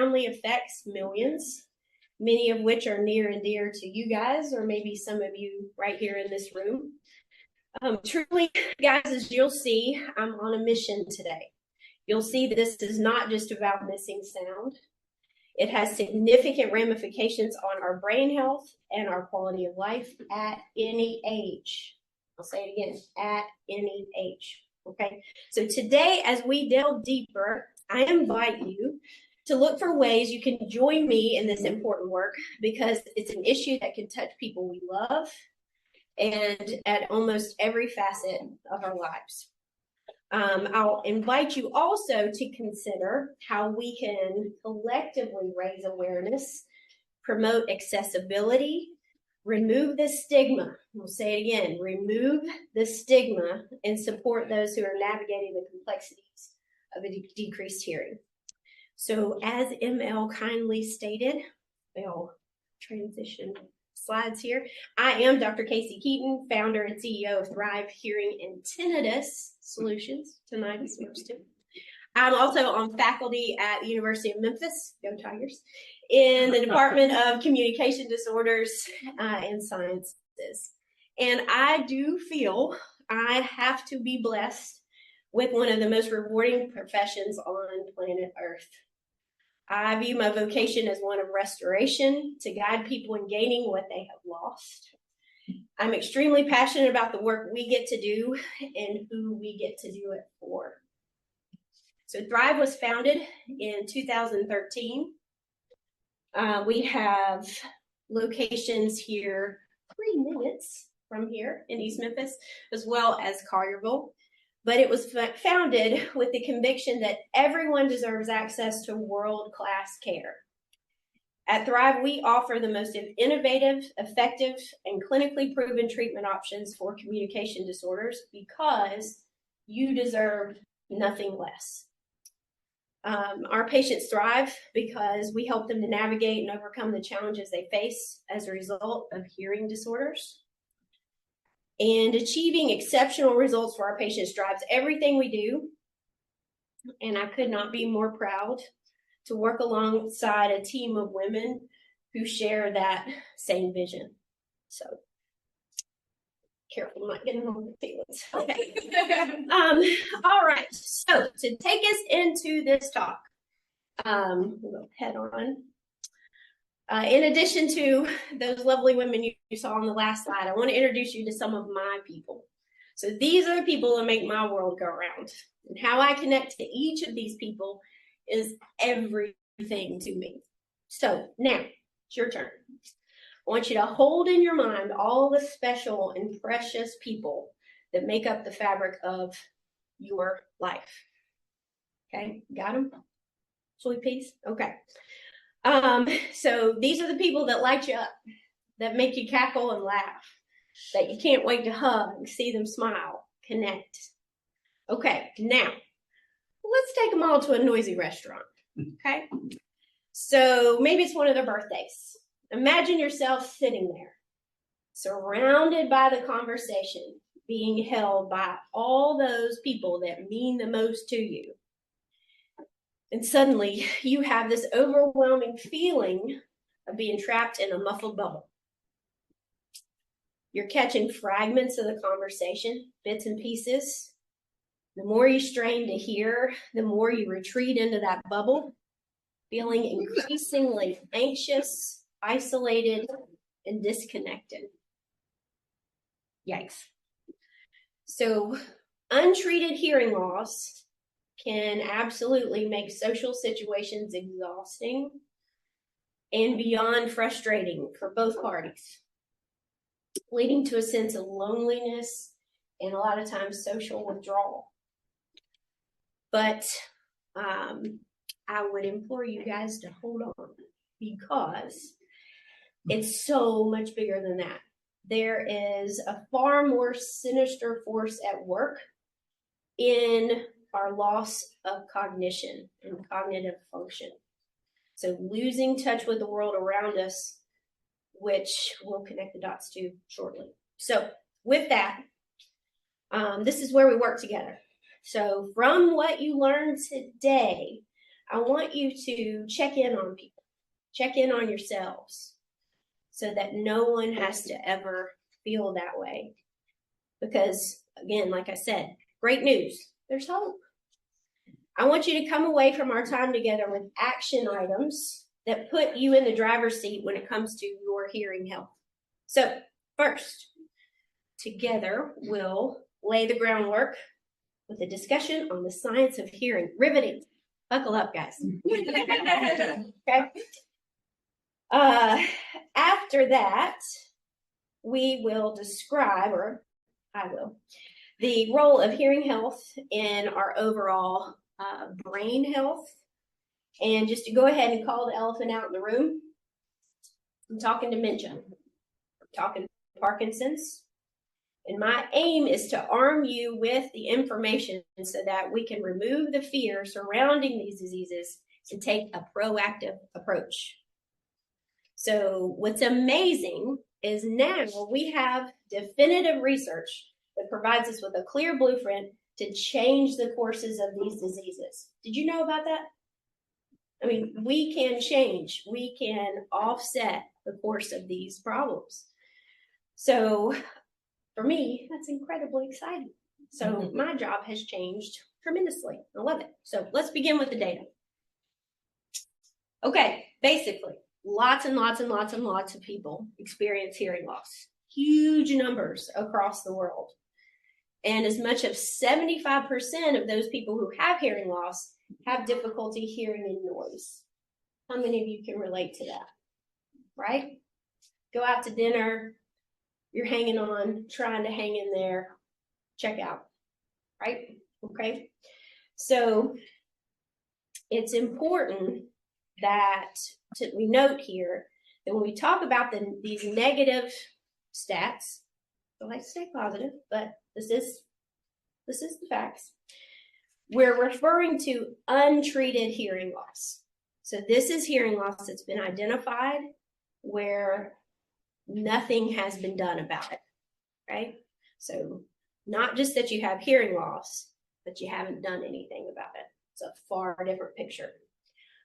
profoundly affects millions, many of which are near and dear to you guys, or maybe some of you right here in this room. Truly, guys, as you'll see, I'm on a mission today. You'll see that this is not just about missing sound. It has significant ramifications on our brain health and our quality of life at any age. I'll say it again, at any age. Okay, so today, as we delve deeper, I invite you to look for ways you can join me in this important work, because it's an issue that can touch people we love and at almost every facet of our lives. I'll invite you also to consider how we can collectively raise awareness, promote accessibility, remove the stigma. We'll say it again, remove the stigma and support those who are navigating the complexities of a decreased hearing. So as ML kindly stated, I'll transition slides here. I am Dr. Casie Keaton, founder and CEO of Thrive Hearing and Tinnitus Solutions. Tinnitus works too. I'm also on faculty at the University of Memphis, go Tigers, in the Department of Communication Disorders and Sciences. And I do feel I have to be blessed with one of the most rewarding professions on planet Earth. I view my vocation as one of restoration, to guide people in gaining what they have lost. I'm extremely passionate about the work we get to do and who we get to do it for. So Thrive was founded in 2013. We have locations here 3 minutes from here in East Memphis, as well as Collierville. But it was founded with the conviction that everyone deserves access to world-class care. At Thrive, we offer the most innovative, effective, and clinically proven treatment options for communication disorders, because you deserve nothing less. Our patients thrive because we help them to navigate and overcome the challenges they face as a result of hearing disorders. And achieving exceptional results for our patients drives everything we do. And I could not be more proud to work alongside a team of women who share that same vision. So, careful not getting on the feelings. Okay. All right. So, to take us into this talk, we'll head on. In addition to those lovely women you saw on the last slide, I want to introduce you to some of my people. So these are the people that make my world go round. And how I connect to each of these people is everything to me. So now, it's your turn. I want you to hold in your mind all the special and precious people that make up the fabric of your life. Okay, got them? Sweet peas? Okay. So these are the people that light you up, that make you cackle and laugh, that you can't wait to hug, see them smile, connect. Okay, now let's take them all to a noisy restaurant. Okay, so maybe it's one of their birthdays. Imagine yourself sitting there, surrounded by the conversation, being held by all those people that mean the most to you. And suddenly you have this overwhelming feeling of being trapped in a muffled bubble. You're catching fragments of the conversation, bits and pieces. The more you strain to hear, the more you retreat into that bubble, feeling increasingly anxious, isolated, and disconnected. Yikes. So, untreated hearing loss can absolutely make social situations exhausting and beyond frustrating for both parties, leading to a sense of loneliness and a lot of times social withdrawal. But I would implore you guys to hold on, because it's so much bigger than that. There is a far more sinister force at work in our loss of cognition and cognitive function. So losing touch with the world around us, which we'll connect the dots to shortly. So with that, this is where we work together. So from what you learned today, I want you to check in on people, check in on yourselves, so that no one has to ever feel that way. Because, again, like I said, great news, there's hope. I want you to come away from our time together with action items that put you in the driver's seat when it comes to your hearing health. So, first, together we'll lay the groundwork with a discussion on the science of hearing. Riveting. Buckle up, guys. Okay. After that, we will describe, or I will, the role of hearing health in our overall brain health. And just to go ahead and call the elephant out in the room, I'm talking dementia. I'm talking Parkinson's. And my aim is to arm you with the information so that we can remove the fear surrounding these diseases and take a proactive approach. So what's amazing is now we have definitive research that provides us with a clear blueprint to change the courses of these diseases. Did you know about that? I mean, we can change, we can offset the course of these problems. So for me, that's incredibly exciting. So my job has changed tremendously. I love it. So let's begin with the data. Okay, basically, lots and lots and lots and lots of people experience hearing loss. Huge numbers across the world. And as much as 75% of those people who have hearing loss have difficulty hearing in noise. How many of you can relate to that? Right? Go out to dinner, you're hanging on, trying to hang in there, check out, right? Okay. So it's important that we note here that when we talk about these negative stats, I like to stay positive, but this is the facts. We're referring to untreated hearing loss. So this is hearing loss that's been identified where nothing has been done about it, right? So not just that you have hearing loss, but you haven't done anything about it. It's a far different picture.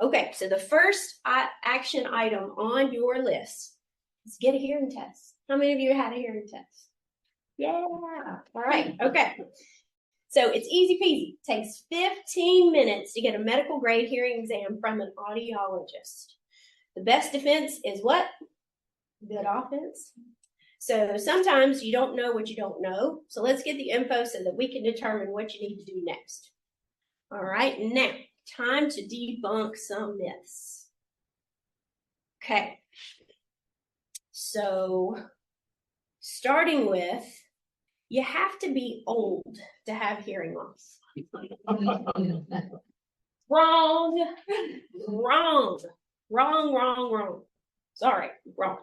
Okay, so the first action item on your list is get a hearing test. How many of you had a hearing test? Yeah, all right, okay. So it's easy peasy. It takes 15 minutes to get a medical grade hearing exam from an audiologist. The best defense is what? Good offense. So sometimes you don't know what you don't know. So let's get the info so that we can determine what you need to do next. All right, now, time to debunk some myths. Okay. So starting with, you have to be old to have hearing loss. Wrong. Sorry, wrong.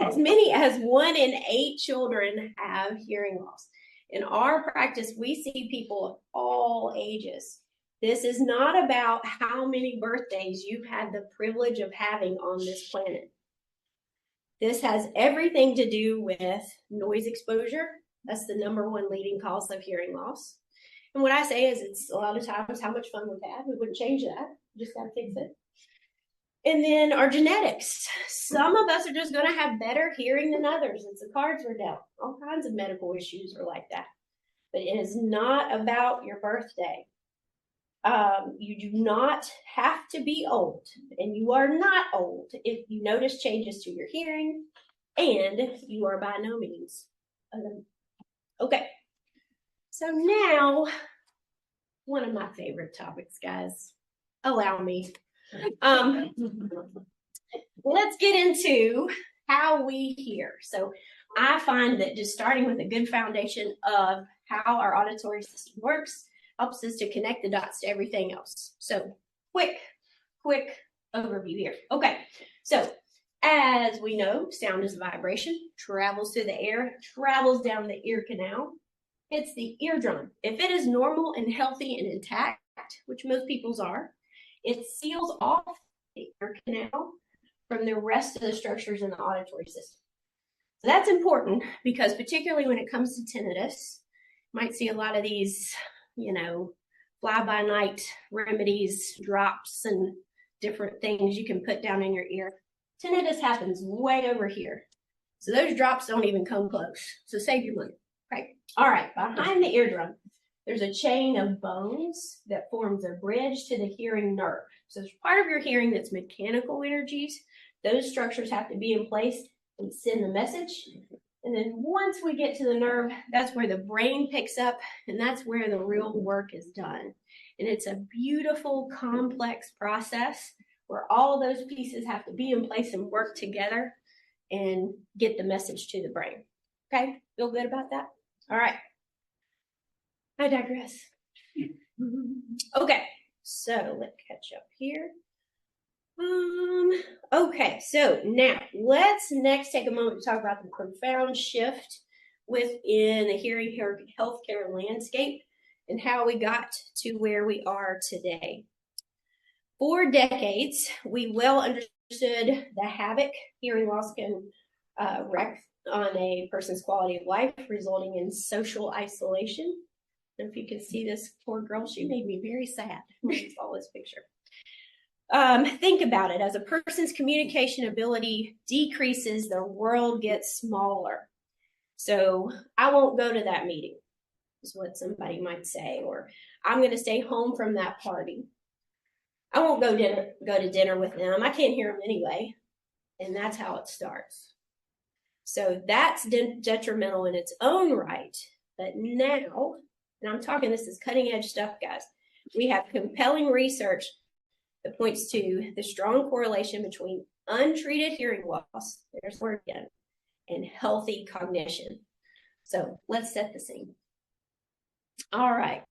As many as 1 in 8 children have hearing loss. In our practice, we see people of all ages. This is not about how many birthdays you've had the privilege of having on this planet. This has everything to do with noise exposure. That's the #1 leading cause of hearing loss. And what I say is it's a lot of times how much fun we've had. We wouldn't change that. We just got to fix it. And then our genetics. Some of us are just going to have better hearing than others. It's the cards we're dealt. All kinds of medical issues are like that. But it is not about your birthday. You do not have to be old, and you are not old if you notice changes to your hearing, and you are by no means alone. Okay, so now, one of my favorite topics, guys. Allow me. Let's get into how we hear. So I find that just starting with a good foundation of how our auditory system works helps us to connect the dots to everything else. So quick overview here. Okay, so as we know, sound is vibration, travels through the air, travels down the ear canal. It's the eardrum. If it is normal and healthy and intact, which most people's are, it seals off the ear canal from the rest of the structures in the auditory system. So that's important because particularly when it comes to tinnitus, you might see a lot of these, fly-by-night remedies, drops, and different things you can put down in your ear. Tinnitus happens way over here. So those drops don't even come close. So save your money. Right. All right. Behind the eardrum, there's a chain of bones that forms a bridge to the hearing nerve. So there's part of your hearing that's mechanical energies. Those structures have to be in place and send the message. And then once we get to the nerve, that's where the brain picks up, and that's where the real work is done. And it's a beautiful, complex process where all those pieces have to be in place and work together and get the message to the brain. Okay, feel good about that? All right. I digress. Okay, so let's catch up here. Okay, so now let's next take a moment to talk about the profound shift within the hearing healthcare landscape and how we got to where we are today. For decades, we well understood the havoc hearing loss can wreak on a person's quality of life, resulting in social isolation. And if you can see this poor girl, she made me very sad when I saw this picture. Think about it. As a person's communication ability decreases, their world gets smaller. So I won't go to that meeting, is what somebody might say, or I'm going to stay home from that party. I won't go to dinner with them. I can't hear them anyway. And that's how it starts. So that's detrimental in its own right. But now, and I'm talking, this is cutting edge stuff, guys. We have compelling research that points to the strong correlation between untreated hearing loss, there's the word again, and healthy cognition. So let's set the scene. All right.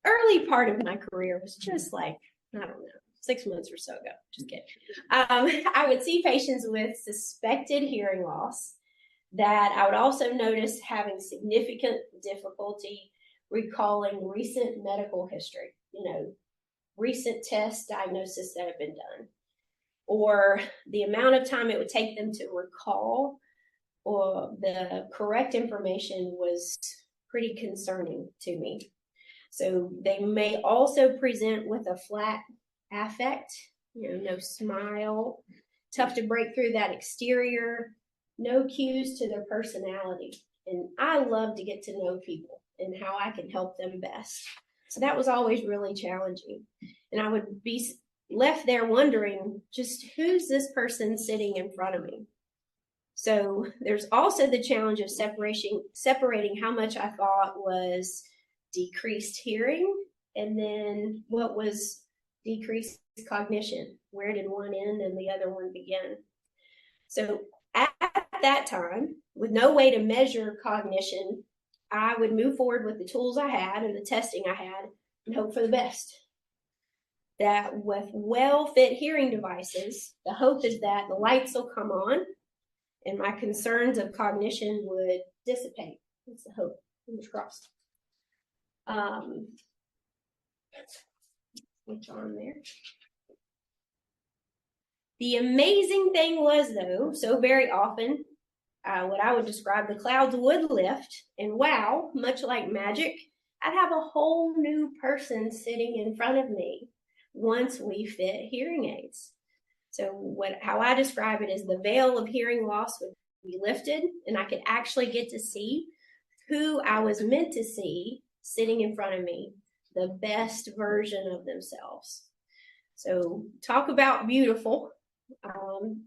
Early part of my career was just like, I don't know, 6 months or so ago, just kidding. I would see patients with suspected hearing loss that I would also notice having significant difficulty recalling recent medical history, recent tests, diagnosis that have been done, or the amount of time it would take them to recall or the correct information was pretty concerning to me. So they may also present with a flat affect, no smile, tough to break through that exterior, no cues to their personality. And I love to get to know people and how I can help them best. So that was always really challenging. And I would be left there wondering, just who's this person sitting in front of me? So there's also the challenge of separating how much I thought was decreased hearing and then what was decreased cognition. Where did one end and the other one begin? So at that time, with no way to measure cognition, I would move forward with the tools I had and the testing I had and hope for the best. That with well-fit hearing devices, the hope is that the lights will come on and my concerns of cognition would dissipate. That's the hope. Fingers crossed. Switch on there. The amazing thing was, though, so very often, what I would describe, the clouds would lift, and wow, much like magic, I'd have a whole new person sitting in front of me once we fit hearing aids. So how I describe it is the veil of hearing loss would be lifted, and I could actually get to see who I was meant to see sitting in front of me, the best version of themselves. So talk about beautiful.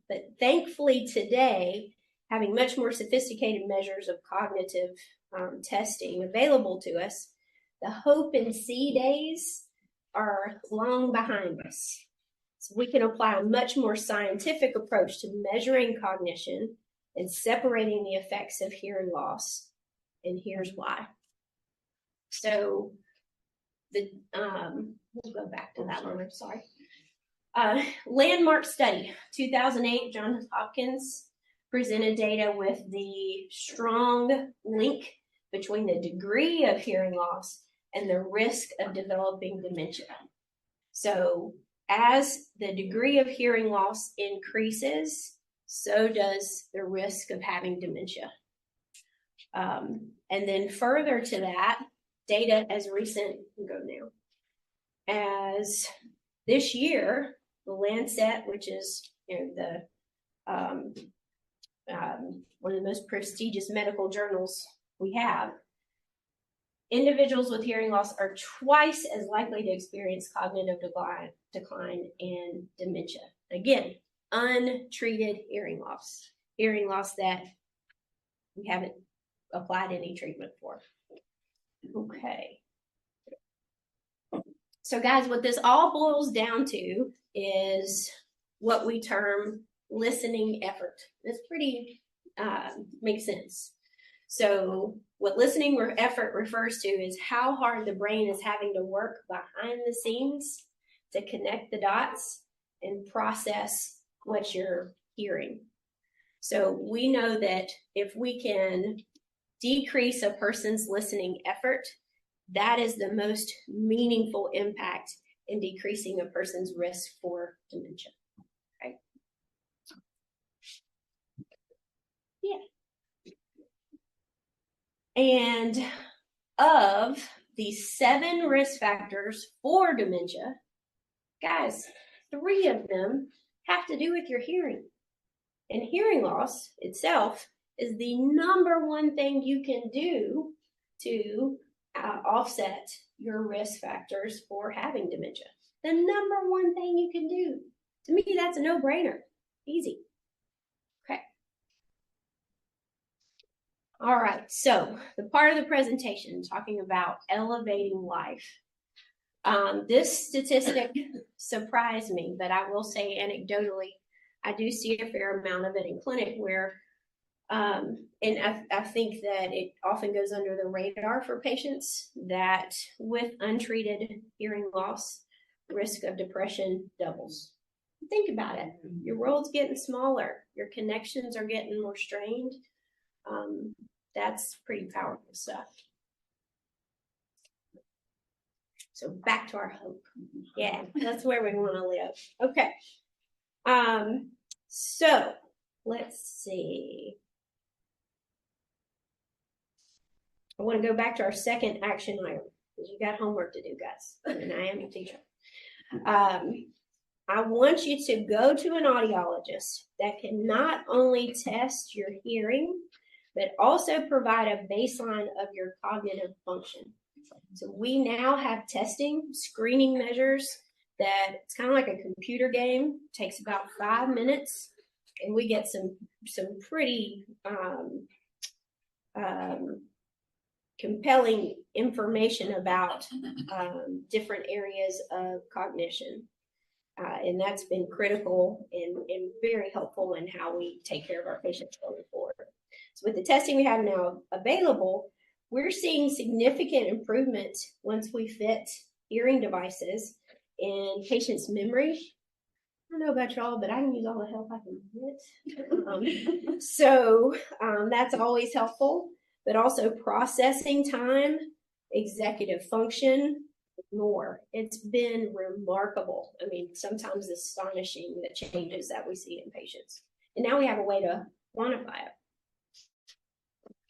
But thankfully today, having much more sophisticated measures of cognitive testing available to us, the hope and see days are long behind us. So we can apply a much more scientific approach to measuring cognition and separating the effects of hearing loss. And here's why. So we'll go back to that one, I'm sorry. Landmark study, 2008, Johns Hopkins presented data with the strong link between the degree of hearing loss and the risk of developing dementia. So as the degree of hearing loss increases, so does the risk of having dementia. And then further to that, data as recent, go now, as this year, the Lancet, which is one of the most prestigious medical journals we have, individuals with hearing loss are twice as likely to experience cognitive decline and dementia. Again, untreated hearing loss that we haven't applied any treatment for. Okay. So guys, what this all boils down to is what we term listening effort. This pretty makes sense. So what listening effort refers to is how hard the brain is having to work behind the scenes to connect the dots and process what you're hearing. So we know that if we can decrease a person's listening effort, that is the most meaningful impact in decreasing a person's risk for dementia. Okay? Yeah. And of the 7 risk factors for dementia, guys, 3 of them have to do with your hearing. And hearing loss itself is the number one thing you can do to offset your risk factors for having dementia. The number one thing you can do. To me, that's a no-brainer. Easy. Okay. All right, so the part of the presentation talking about elevating life. This statistic surprised me, but I will say anecdotally, I do see a fair amount of it in clinic where, and I think that it often goes under the radar for patients that with untreated hearing loss, risk of depression doubles. Think about it. Your world's getting smaller. Your connections are getting more strained. That's pretty powerful stuff. So back to our hope. Yeah, that's where we want to live. Okay. So let's see. I want to go back to our second action item because you got homework to do, guys, and I am a teacher. I want you to go to an audiologist that can not only test your hearing, but also provide a baseline of your cognitive function. So we now have testing, screening measures that it's kind of like a computer game. It takes about 5 minutes, and we get some pretty compelling information about different areas of cognition. And that's been critical and very helpful in how we take care of our patients going forward. So with the testing we have now available, we're seeing significant improvement once we fit hearing devices in patients' memory. I don't know about y'all, but I can use all the help I can get. So that's always helpful, but also processing time, executive function, more. It's been remarkable. I mean, sometimes astonishing the changes that we see in patients. And now we have a way to quantify it.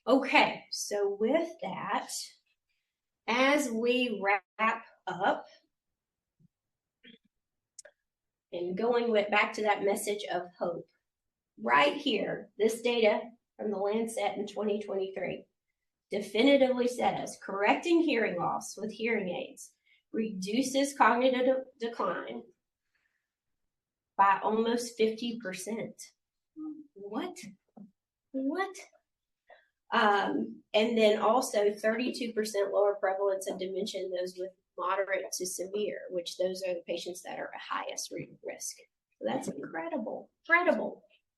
Okay, so with that, as we wrap up, and going back to that message of hope, right here, this data from the Lancet in 2023 definitively says correcting hearing loss with hearing aids reduces cognitive decline by almost 50%. What? And then also 32% lower prevalence of dementia in those with moderate to severe, which those are the patients that are at highest risk. So that's incredible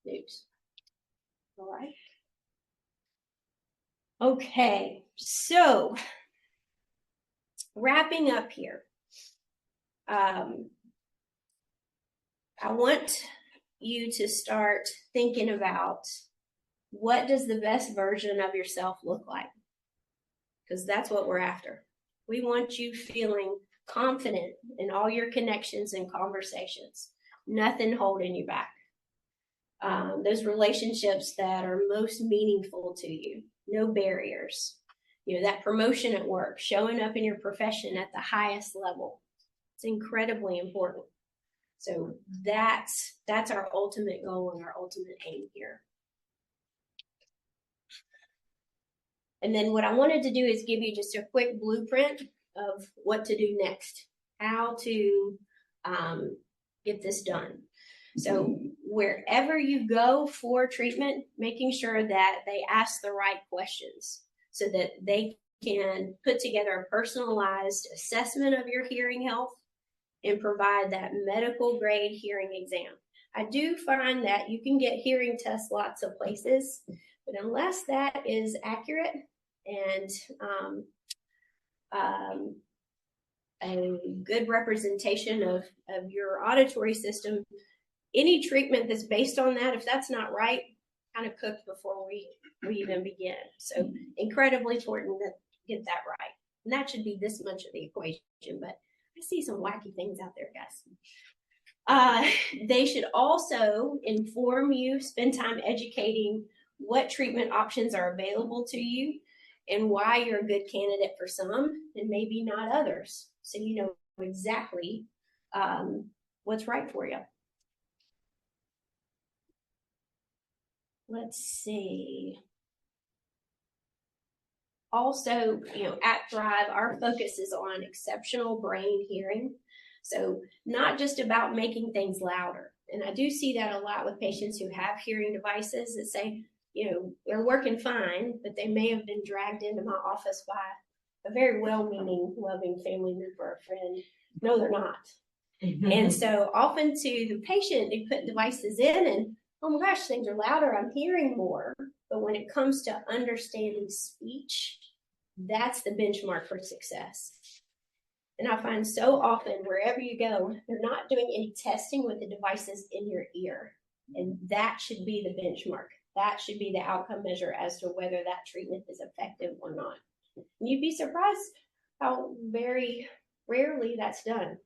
news. All right. Okay, so wrapping up here, I want you to start thinking about what does the best version of yourself look like? Because that's what we're after. We want you feeling confident in all your connections and conversations, nothing holding you back. Those relationships that are most meaningful to you, no barriers. that promotion at work, showing up in your profession at the highest level. It's incredibly important. So that's our ultimate goal and our ultimate aim here. And then what I wanted to do is give you just a quick blueprint of what to do next, how to get this done. So wherever you go for treatment, making sure that they ask the right questions so that they can put together a personalized assessment of your hearing health and provide that medical grade hearing exam. I do find that you can get hearing tests lots of places, but unless that is accurate and a good representation of your auditory system, any treatment that's based on that, if that's not right, kind of cooked before we even begin. So incredibly important to get that right. And that should be this much of the equation, but I see some wacky things out there, guys. They should also inform you, spend time educating what treatment options are available to you and why you're a good candidate for some and maybe not others. So you know exactly what's right for you. Let's see. Also, at Thrive, our focus is on exceptional brain hearing. So not just about making things louder. And I do see that a lot with patients who have hearing devices that say, they're working fine, but they may have been dragged into my office by a very well-meaning, loving family member or friend. No, they're not. And so often to the patient, they put devices in and, oh my gosh, things are louder, I'm hearing more. But when it comes to understanding speech, that's the benchmark for success. And I find so often, wherever you go, they're not doing any testing with the devices in your ear. And that should be the benchmark. That should be the outcome measure as to whether that treatment is effective or not. And you'd be surprised how very rarely that's done.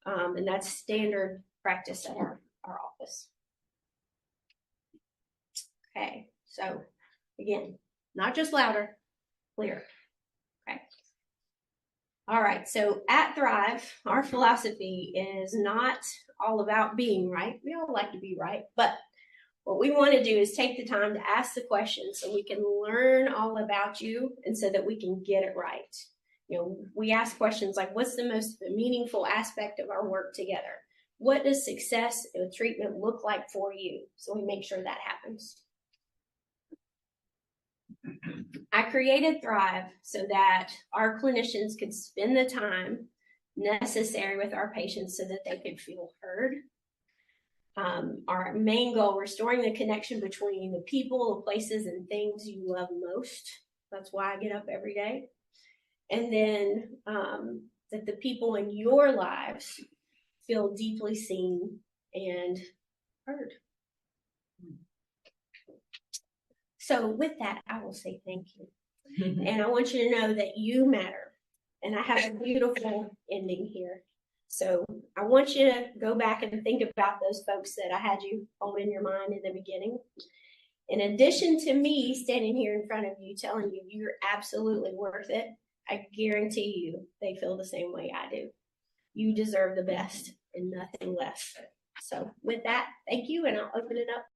And that's standard practice at our office. Okay, so again, not just louder, clear. Okay. All right, so at Thrive, our philosophy is not all about being right. We all like to be right, but what we want to do is take the time to ask the questions so we can learn all about you and so that we can get it right. We ask questions like, what's the most meaningful aspect of our work together? What does success with treatment look like for you? So we make sure that happens. I created Thrive so that our clinicians could spend the time necessary with our patients so that they could feel heard. Our main goal, restoring the connection between the people, the places, and things you love most. That's why I get up every day. And then that the people in your lives feel deeply seen and heard. So with that, I will say thank you. And I want you to know that you matter. And I have a beautiful ending here. So I want you to go back and think about those folks that I had you hold in your mind in the beginning. In addition to me standing here in front of you telling you you're absolutely worth it, I guarantee you they feel the same way I do. You deserve the best and nothing less. So with that, thank you, and I'll open it up